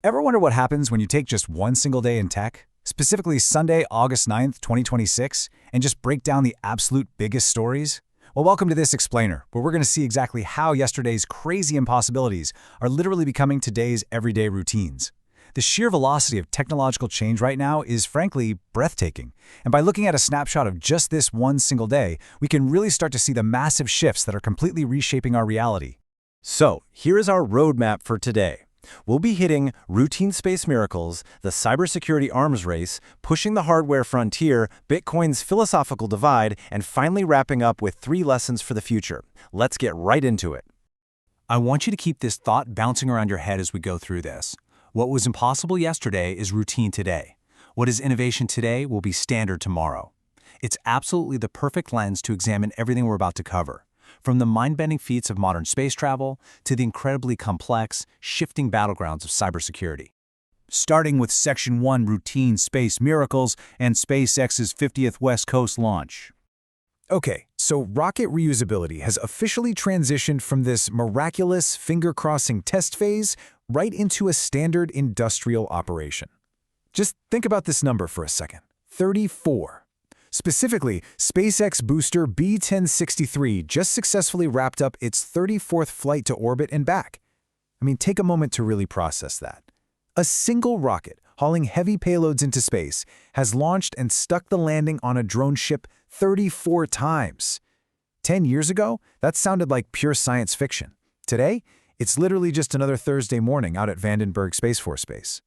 Ever wonder what happens when you take just one single day in tech, specifically Sunday, August 9th, 2026, and just break down the absolute biggest stories? Well, welcome to this explainer, where we're going to see exactly how yesterday's crazy impossibilities are literally becoming today's everyday routines. The sheer velocity of technological change right now is frankly breathtaking, and by looking at a snapshot of just this one single day, we can really start to see the massive shifts that are completely reshaping our reality. So, here is our roadmap for today. We'll be hitting routine space miracles, the cybersecurity arms race, pushing the hardware frontier, Bitcoin's philosophical divide, and finally wrapping up with 3 lessons for the future. Let's get right into it. I want you to keep this thought bouncing around your head as we go through this. What was impossible yesterday is routine today. What is innovation today will be standard tomorrow. It's absolutely the perfect lens to examine everything we're about to cover. From the mind-bending feats of modern space travel to the incredibly complex, shifting battlegrounds of cybersecurity. Starting with Section 1 routine space miracles and SpaceX's 50th West Coast launch. Okay, so rocket reusability has officially transitioned from this miraculous finger-crossing test phase right into a standard industrial operation. Just think about this number for a second. 34. Specifically, SpaceX booster B-1063 just successfully wrapped up its 34th flight to orbit and back. I mean, take a moment to really process that. A single rocket hauling heavy payloads into space has launched and stuck the landing on a drone ship 34 times. 10 years ago, that sounded like pure science fiction. Today, it's literally just another Thursday morning out at Vandenberg Space Force Base.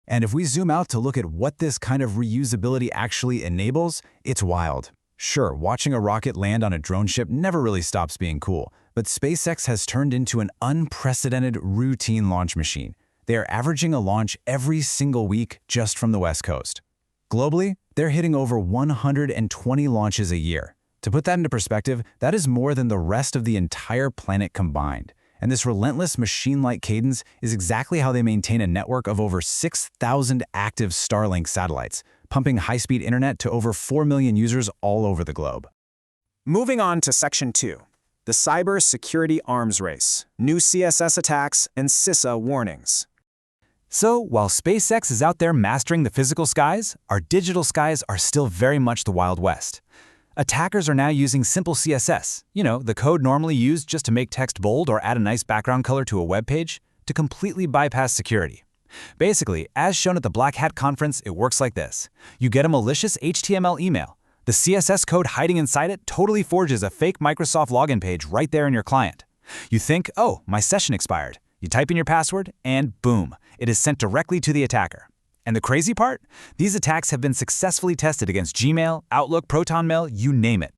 And if we zoom out to look at what this kind of reusability actually enables, it's wild. Sure, watching a rocket land on a drone ship never really stops being cool, but SpaceX has turned into an unprecedented routine launch machine. They are averaging a launch every single week just from the West Coast. Globally, they're hitting over 120 launches a year. To put that into perspective, that is more than the rest of the entire planet combined. And this relentless machine-like cadence is exactly how they maintain a network of over 6,000 active Starlink satellites, pumping high-speed internet to over 4 million users all over the globe. Moving on to Section 2, the Cyber Security Arms Race, new CSS attacks and CISA warnings. So, while SpaceX is out there mastering the physical skies, our digital skies are still very much the Wild West. Attackers are now using simple CSS, the code normally used just to make text bold or add a nice background color to a web page, to completely bypass security. Basically, as shown at the Black Hat conference, it works like this. You get a malicious HTML email. The CSS code hiding inside it totally forges a fake Microsoft login page right there in your client. You think, oh, my session expired. You type in your password, and boom, it is sent directly to the attacker. And the crazy part? These attacks have been successfully tested against Gmail, Outlook, ProtonMail, you name it.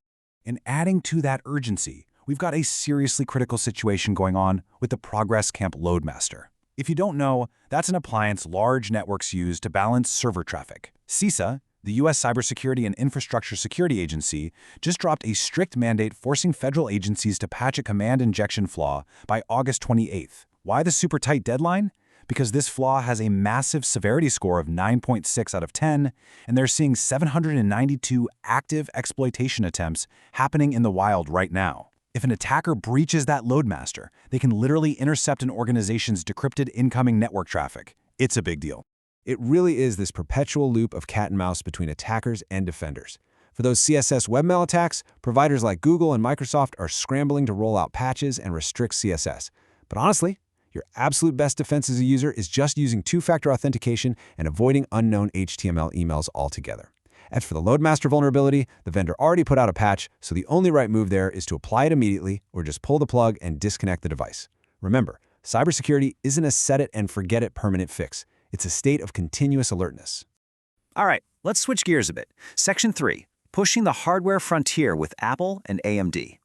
And adding to that urgency, we've got a seriously critical situation going on with the Progress Camp Loadmaster. If you don't know, that's an appliance large networks use to balance server traffic. CISA, the U.S. Cybersecurity and Infrastructure Security Agency, just dropped a strict mandate forcing federal agencies to patch a command injection flaw by August 28th. Why the super tight deadline? Because this flaw has a massive severity score of 9.6 out of 10, and they're seeing 792 active exploitation attempts happening in the wild right now. If an attacker breaches that loadmaster, they can literally intercept an organization's decrypted incoming network traffic. It's a big deal. It really is this perpetual loop of cat and mouse between attackers and defenders. For those CSS webmail attacks, providers like Google and Microsoft are scrambling to roll out patches and restrict CSS. But honestly, your absolute best defense as a user is just using two-factor authentication and avoiding unknown HTML emails altogether. As for the Loadmaster vulnerability, the vendor already put out a patch, so the only right move there is to apply it immediately or just pull the plug and disconnect the device. Remember, cybersecurity isn't a set-it-and-forget-it permanent fix. It's a state of continuous alertness. All right, let's switch gears a bit. Section 3, pushing the hardware frontier with Apple and AMD.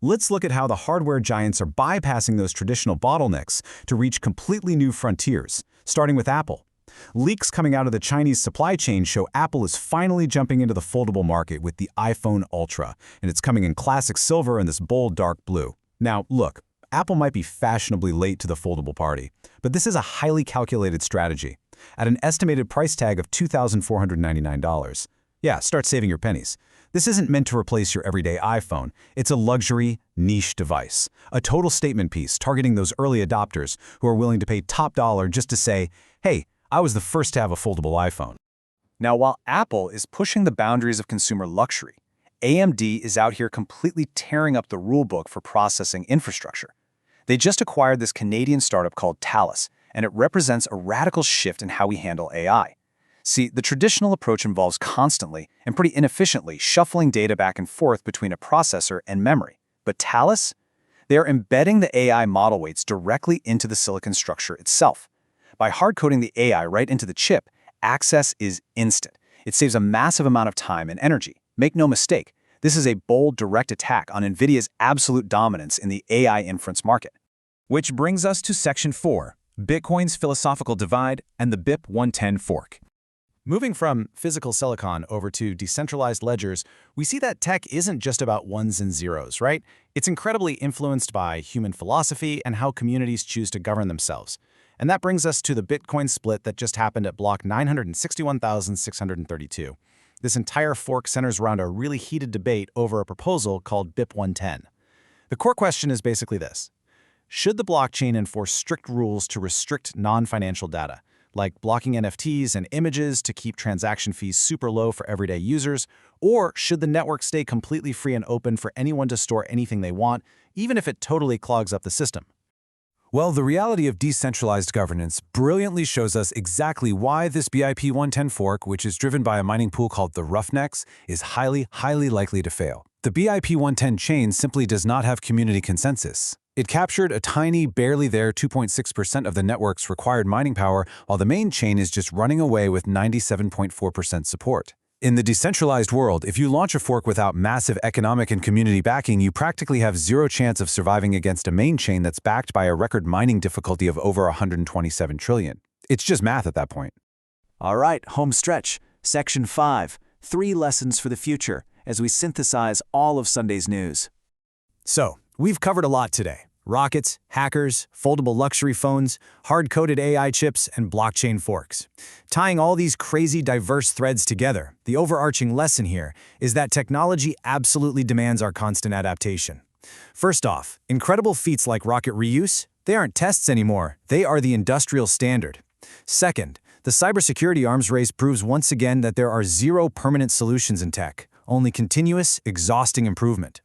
Let's look at how the hardware giants are bypassing those traditional bottlenecks to reach completely new frontiers, starting with Apple. Leaks coming out of the Chinese supply chain show Apple is finally jumping into the foldable market with the iPhone Ultra, and it's coming in classic silver and this bold dark blue. Now, look, Apple might be fashionably late to the foldable party, but this is a highly calculated strategy. At an estimated price tag of $2,499. Yeah, start saving your pennies. This isn't meant to replace your everyday iPhone. It's a luxury, niche device. A total statement piece targeting those early adopters who are willing to pay top dollar just to say, Hey, I was the first to have a foldable iPhone. Now, while Apple is pushing the boundaries of consumer luxury, AMD is out here completely tearing up the rulebook for processing infrastructure. They just acquired this Canadian startup called Talus, and it represents a radical shift in how we handle AI. See, the traditional approach involves constantly and pretty inefficiently shuffling data back and forth between a processor and memory. But Talus? They are embedding the AI model weights directly into the silicon structure itself. By hard-coding the AI right into the chip, access is instant. It saves a massive amount of time and energy. Make no mistake, this is a bold, direct attack on NVIDIA's absolute dominance in the AI inference market. Which brings us to Section 4, Bitcoin's philosophical divide and the BIP 110 fork. Moving from physical silicon over to decentralized ledgers, we see that tech isn't just about ones and zeros, right? It's incredibly influenced by human philosophy and how communities choose to govern themselves. And that brings us to the Bitcoin split that just happened at block 961,632. This entire fork centers around a really heated debate over a proposal called BIP 110. The core question is basically this. Should the blockchain enforce strict rules to restrict non-financial data, like blocking NFTs and images to keep transaction fees super low for everyday users, or should the network stay completely free and open for anyone to store anything they want, even if it totally clogs up the system? Well, the reality of decentralized governance brilliantly shows us exactly why this BIP 110 fork, which is driven by a mining pool called the Roughnecks, is highly likely to fail. The BIP 110 chain simply does not have community consensus. It captured a tiny, barely there 2.6% of the network's required mining power, while the main chain is just running away with 97.4% support. In the decentralized world, if you launch a fork without massive economic and community backing, you practically have zero chance of surviving against a main chain that's backed by a record mining difficulty of over 127 trillion. It's just math at that point. All right, home stretch. Section 5, 3 lessons for the future, as we synthesize all of Sunday's news. So, we've covered a lot today. Rockets, hackers, foldable luxury phones, hard-coded AI chips, and blockchain forks. Tying all these crazy diverse threads together, the overarching lesson here is that technology absolutely demands our constant adaptation. First off, incredible feats like rocket reuse, they aren't tests anymore, they are the industrial standard. Second, the cybersecurity arms race proves once again that there are zero permanent solutions in tech, only continuous, exhausting improvement.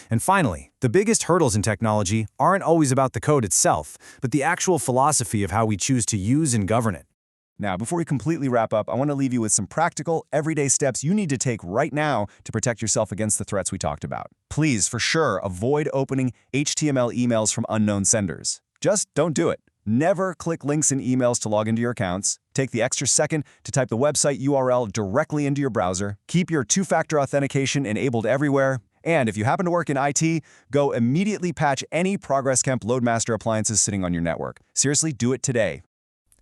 And finally, the biggest hurdles in technology aren't always about the code itself, but the actual philosophy of how we choose to use and govern it. Now, before we completely wrap up, I want to leave you with some practical, everyday steps you need to take right now to protect yourself against the threats we talked about. Please, for sure, avoid opening HTML emails from unknown senders. Just don't do it. Never click links in emails to log into your accounts. Take the extra second to type the website URL directly into your browser. Keep your two-factor authentication enabled everywhere. And if you happen to work in IT, go immediately patch any Progress Camp Loadmaster appliances sitting on your network. Seriously, do it today.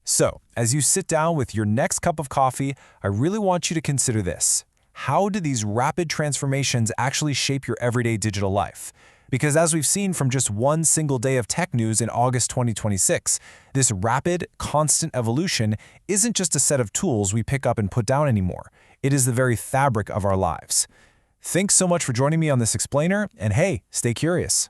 So, as you sit down with your next cup of coffee, I really want you to consider this. How do these rapid transformations actually shape your everyday digital life? Because as we've seen from just one single day of tech news in August 2026, this rapid, constant evolution isn't just a set of tools we pick up and put down anymore. It is the very fabric of our lives. Thanks so much for joining me on this explainer, and hey, stay curious.